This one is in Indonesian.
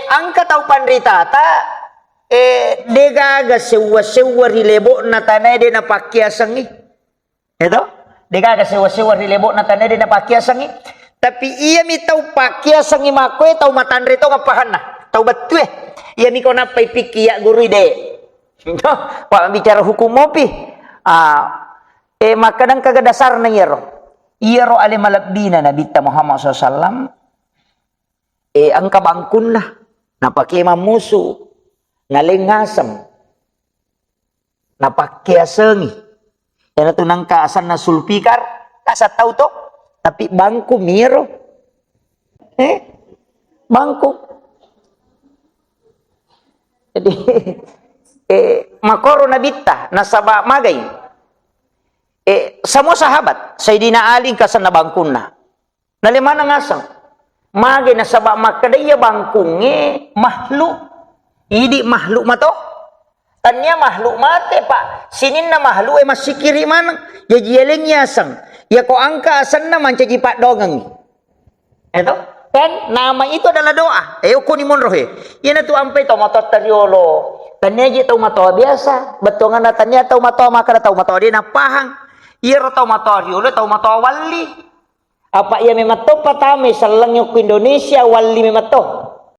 angka tau pandrita ta degaga sewa rilebo na tanay de na pakyasangi. Ito? Degaga sewa rilebo na tanay de na pakyasangi. Tapi iya mi tau pakyasangi mako tau matandre to ngapahan na. Tau batu iya mi ko na pipiki ya guru de. Pak bicara hukum mopi. Makadang kaga dasar na iyaro. Iyaro ale malabdina na bita Muhammad SAW. Ang kabangkun na. Napakima musu. Ngalengasam. Napakyasangi. Yan ito nang kaasan na sulpikar. Kasa tau to. Tapi bangku miro. Bangku. Jadi makoro na bita. Nasaba magay. Semua sahabat, Sayyidina Ali kasan na bangkun na. Nalimana ngasang. Magi na sabak makadaya bangkunge makhluk. Idi makhluk mato. Tanya makhluk mate pak. Sinin na makhluk masih kiri mana. Ya jieleng yasang. Ya ko angka asan na mancaji pak dogang. Itu. Kan nama itu adalah doa. Uko ni monrohe. Yan tu ampai to motor teriolo. Tanya je tau mato biasa. Betongan tanya tau mato maka tau mato dia na pahang. Iya tau matori, udah tau mato wali. Apa ia memato patame selang yok Indonesia wali memato.